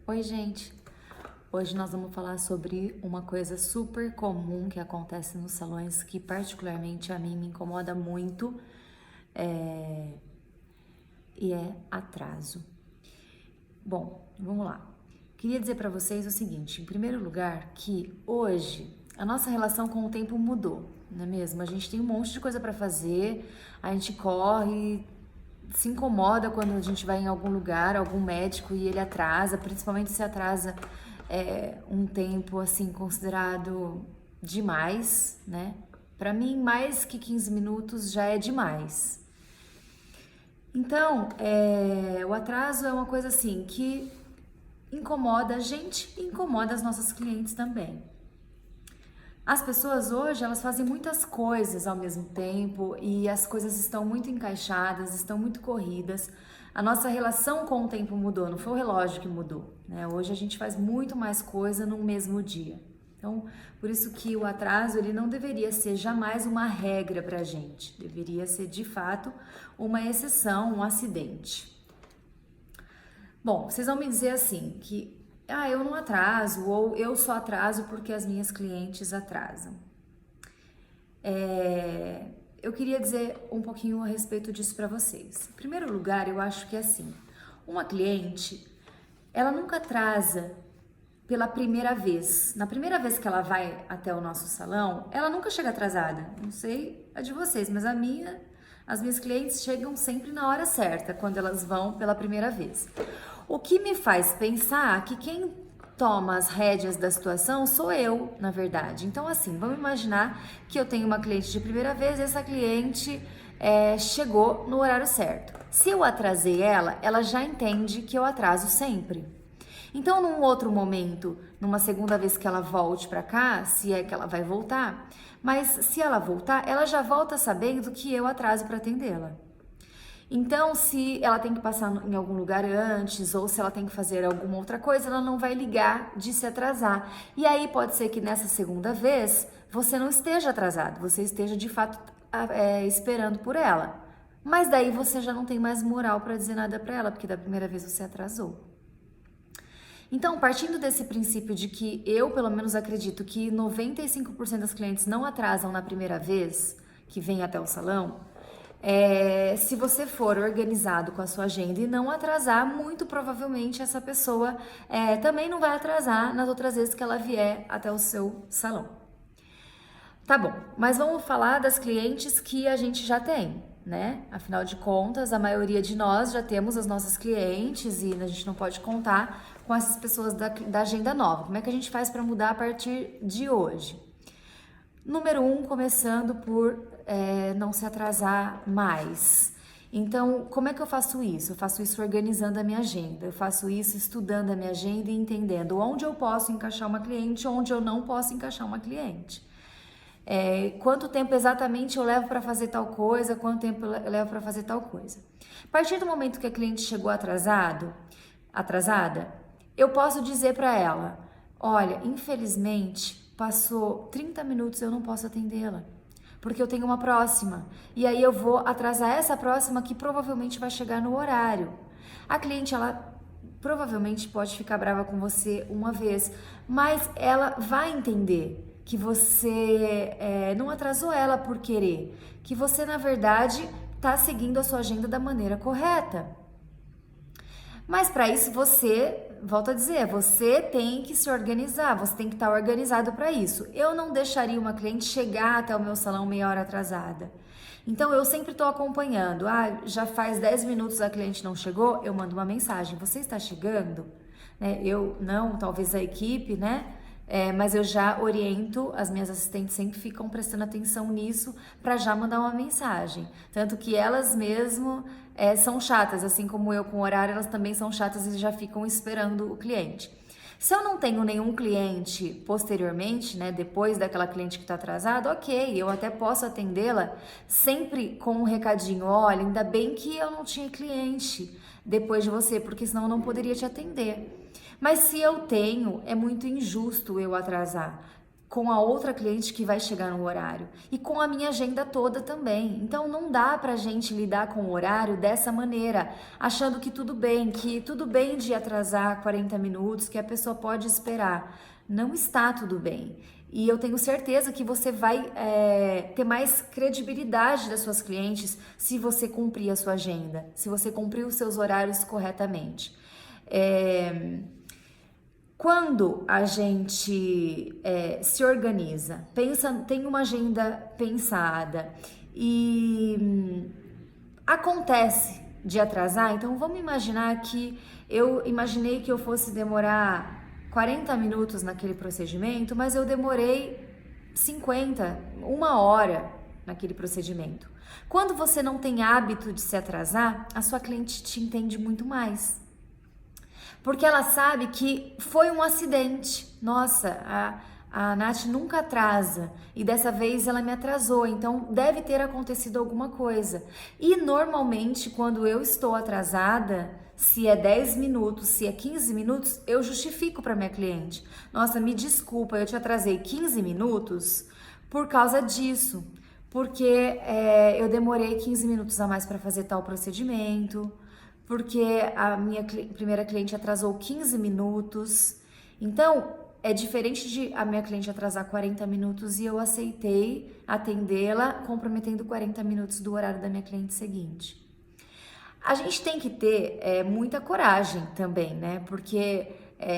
Oi, gente! Hoje nós vamos falar sobre uma coisa super comum que acontece nos salões, que particularmente a mim me incomoda muito, e é atraso. Bom, vamos lá. Queria dizer para vocês o seguinte, em primeiro lugar, que hoje a nossa relação com o tempo mudou, não é mesmo? A gente tem um monte de coisa para fazer, a gente corre, se incomoda quando a gente vai em algum lugar, algum médico e ele atrasa, principalmente se atrasa um tempo assim considerado demais, né? Para mim, mais que 15 minutos já é demais. Então, o atraso é uma coisa assim que incomoda a gente e incomoda as nossas clientes também. As pessoas hoje, elas fazem muitas coisas ao mesmo tempo e as coisas estão muito encaixadas, estão muito corridas. A nossa relação com o tempo mudou, não foi o relógio que mudou, né? Hoje a gente faz muito mais coisa no mesmo dia. Então, por isso que o atraso, ele não deveria ser jamais uma regra pra gente. Deveria ser, de fato, uma exceção, um acidente. Bom, vocês vão me dizer assim, que eu não atraso, ou eu só atraso porque as minhas clientes atrasam. Eu queria dizer um pouquinho a respeito disso para vocês. Em primeiro lugar, eu acho que é assim, uma cliente, ela nunca atrasa pela primeira vez. Na primeira vez que ela vai até o nosso salão, ela nunca chega atrasada. Não sei a de vocês, mas as minhas clientes chegam sempre na hora certa, quando elas vão pela primeira vez. O que me faz pensar que quem toma as rédeas da situação sou eu, na verdade. Então, assim, vamos imaginar que eu tenho uma cliente de primeira vez e essa cliente chegou no horário certo. Se eu atrasei ela já entende que eu atraso sempre. Então, num outro momento, numa segunda vez que ela volte para cá, se é que ela vai voltar, mas se ela voltar, ela já volta sabendo que eu atraso para atendê-la. Então, se ela tem que passar em algum lugar antes ou se ela tem que fazer alguma outra coisa, ela não vai ligar de se atrasar. E aí pode ser que nessa segunda vez você não esteja atrasado, você esteja de fato esperando por ela. Mas daí você já não tem mais moral para dizer nada para ela, porque da primeira vez você atrasou. Então, partindo desse princípio de que eu, pelo menos, acredito que 95% das clientes não atrasam na primeira vez que vem até o salão, se você for organizado com a sua agenda e não atrasar, muito provavelmente essa pessoa também não vai atrasar nas outras vezes que ela vier até o seu salão. Tá bom, mas vamos falar das clientes que a gente já tem, né? Afinal de contas, a maioria de nós já temos as nossas clientes e a gente não pode contar com essas pessoas da agenda nova. Como é que a gente faz para mudar a partir de hoje? Número 1, começando por não se atrasar mais. Então, como é que eu faço isso? Eu faço isso organizando a minha agenda, eu faço isso estudando a minha agenda e entendendo onde eu posso encaixar uma cliente, onde eu não posso encaixar uma cliente. Quanto tempo exatamente eu levo para fazer tal coisa, quanto tempo eu levo para fazer tal coisa. A partir do momento que a cliente chegou atrasada, eu posso dizer para ela, olha, infelizmente, passou 30 minutos, eu não posso atendê-la, porque eu tenho uma próxima, e aí eu vou atrasar essa próxima que provavelmente vai chegar no horário. A cliente, ela provavelmente pode ficar brava com você uma vez, mas ela vai entender que você não atrasou ela por querer, que você, na verdade, está seguindo a sua agenda da maneira correta. Mas para isso volto a dizer, você tem que se organizar, você tem que estar organizado para isso. Eu não deixaria uma cliente chegar até o meu salão meia hora atrasada. Então, eu sempre estou acompanhando. Já faz 10 minutos a cliente não chegou, eu mando uma mensagem. Você está chegando? Eu não, talvez a equipe, né? Mas eu já oriento, as minhas assistentes sempre ficam prestando atenção nisso para já mandar uma mensagem. Tanto que elas mesmo são chatas, assim como eu com o horário, elas também são chatas e já ficam esperando o cliente. Se eu não tenho nenhum cliente posteriormente, né, depois daquela cliente que está atrasada, ok, eu até posso atendê-la sempre com um recadinho, olha, ainda bem que eu não tinha cliente depois de você, porque senão eu não poderia te atender. Mas se eu tenho, é muito injusto eu atrasar. com a outra cliente que vai chegar no horário e com a minha agenda toda também. Então não dá pra gente lidar com o horário dessa maneira, achando que tudo bem de atrasar 40 minutos, que a pessoa pode esperar. Não está tudo bem. E eu tenho certeza que você vai ter mais credibilidade das suas clientes se você cumprir a sua agenda, se você cumprir os seus horários corretamente. Quando a gente se organiza, tem uma agenda pensada e acontece de atrasar, então vamos imaginar que eu imaginei que eu fosse demorar 40 minutos naquele procedimento, mas eu demorei 50, 1 hora naquele procedimento. Quando você não tem hábito de se atrasar, a sua cliente te entende muito mais. Porque ela sabe que foi um acidente. Nossa, a Nath nunca atrasa e dessa vez ela me atrasou, então deve ter acontecido alguma coisa. E normalmente quando eu estou atrasada, se é 10 minutos, se é 15 minutos, eu justifico para minha cliente. Nossa, me desculpa, eu te atrasei 15 minutos por causa disso. Porque eu demorei 15 minutos a mais para fazer tal procedimento, porque a minha primeira cliente atrasou 15 minutos. Então, é diferente de a minha cliente atrasar 40 minutos e eu aceitei atendê-la, comprometendo 40 minutos do horário da minha cliente seguinte. A gente tem que ter muita coragem também, né? Porque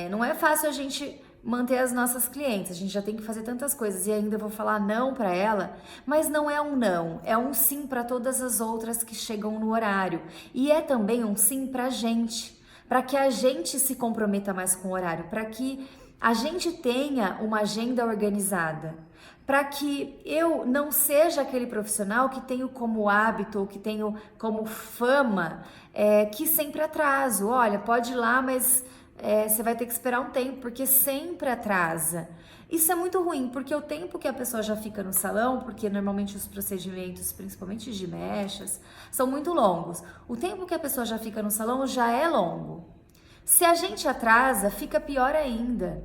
não é fácil a gente manter as nossas clientes, a gente já tem que fazer tantas coisas e ainda vou falar não para ela, mas não é um não, é um sim para todas as outras que chegam no horário e é também um sim para a gente, para que a gente se comprometa mais com o horário, para que a gente tenha uma agenda organizada, para que eu não seja aquele profissional que tenho como hábito ou que tenho como fama que sempre atraso. Olha, pode ir lá, mas você vai ter que esperar um tempo, porque sempre atrasa. Isso é muito ruim, porque o tempo que a pessoa já fica no salão, porque normalmente os procedimentos, principalmente de mechas, são muito longos. O tempo que a pessoa já fica no salão já é longo. Se a gente atrasa, fica pior ainda,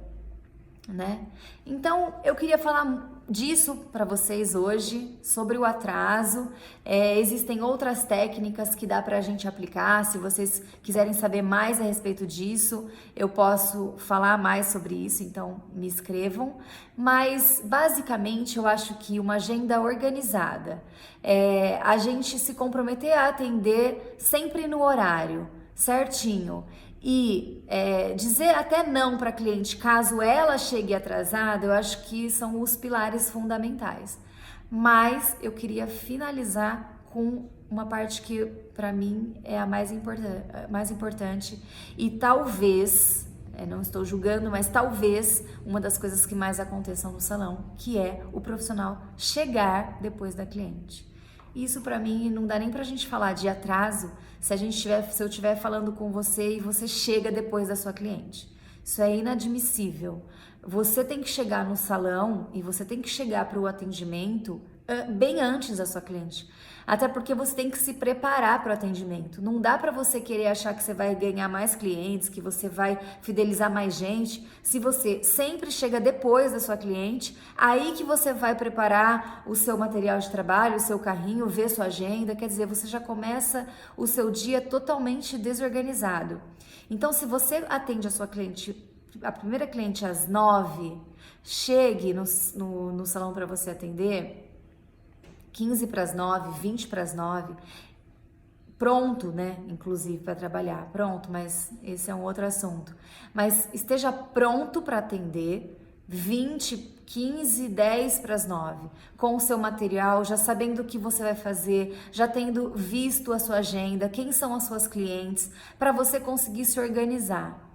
né? Então, eu queria falar disso para vocês hoje, sobre o atraso. Existem outras técnicas que dá para a gente aplicar. Se vocês quiserem saber mais a respeito disso, eu posso falar mais sobre isso, então me escrevam. Mas, basicamente, eu acho que uma agenda organizada, a gente se comprometer a atender sempre no horário, certinho. E dizer até não para a cliente caso ela chegue atrasada, eu acho que são os pilares fundamentais. Mas eu queria finalizar com uma parte que para mim é a mais importante e talvez, não estou julgando, mas talvez uma das coisas que mais aconteçam no salão, que é o profissional chegar depois da cliente. Isso para mim não dá nem pra gente falar de atraso se eu estiver falando com você e você chega depois da sua cliente. Isso é inadmissível. Você tem que chegar no salão e você tem que chegar para o atendimento bem antes da sua cliente. Até porque você tem que se preparar para o atendimento. Não dá para você querer achar que você vai ganhar mais clientes, que você vai fidelizar mais gente, se você sempre chega depois da sua cliente, aí que você vai preparar o seu material de trabalho, o seu carrinho, ver sua agenda, quer dizer, você já começa o seu dia totalmente desorganizado. Então, se você atende a sua cliente, a primeira cliente às 9, chegue no salão para você atender 15 para as 9, 20 para as 9, pronto, né? Inclusive para trabalhar, pronto, mas esse é um outro assunto. Mas esteja pronto para atender 20, 15, 10 para as 9, com o seu material, já sabendo o que você vai fazer, já tendo visto a sua agenda, quem são as suas clientes, para você conseguir se organizar.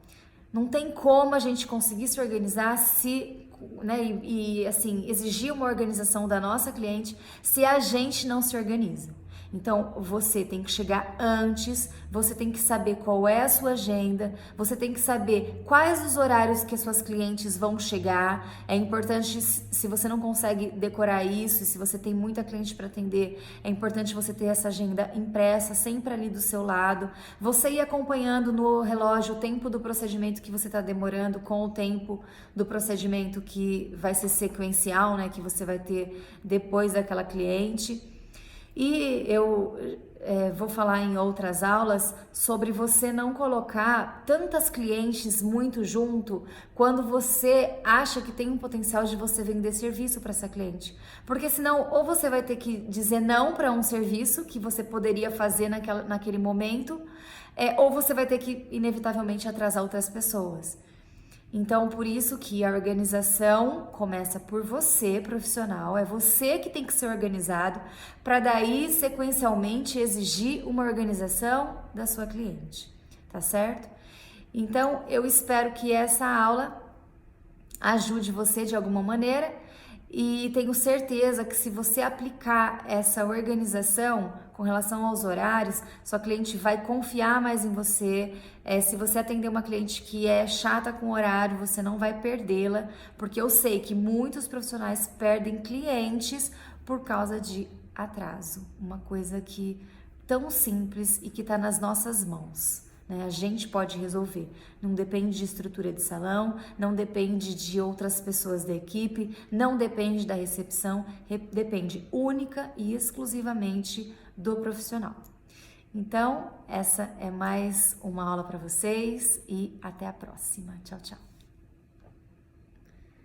Não tem como a gente conseguir se organizar assim, exigir uma organização da nossa cliente se a gente não se organiza. Então, você tem que chegar antes, você tem que saber qual é a sua agenda, você tem que saber quais os horários que as suas clientes vão chegar. É importante, se você não consegue decorar isso, e se você tem muita cliente para atender, é importante você ter essa agenda impressa, sempre ali do seu lado. Você ir acompanhando no relógio o tempo do procedimento que você está demorando com o tempo do procedimento que vai ser sequencial, né, que você vai ter depois daquela cliente. E eu vou falar em outras aulas sobre você não colocar tantas clientes muito junto quando você acha que tem um potencial de você vender serviço para essa cliente. Porque senão, ou você vai ter que dizer não para um serviço que você poderia fazer naquele momento, ou você vai ter que, inevitavelmente, atrasar outras pessoas. Então, por isso que a organização começa por você, profissional, é você que tem que ser organizado, para daí, sequencialmente, exigir uma organização da sua cliente, tá certo? Então, eu espero que essa aula ajude você de alguma maneira e tenho certeza que se você aplicar essa organização com relação aos horários, sua cliente vai confiar mais em você. Se você atender uma cliente que é chata com horário, você não vai perdê-la, porque eu sei que muitos profissionais perdem clientes por causa de atraso. Uma coisa que tão simples e que está nas nossas mãos. A gente pode resolver, não depende de estrutura de salão, não depende de outras pessoas da equipe, não depende da recepção, depende única e exclusivamente do profissional. Então, essa é mais uma aula para vocês e até a próxima. Tchau, tchau.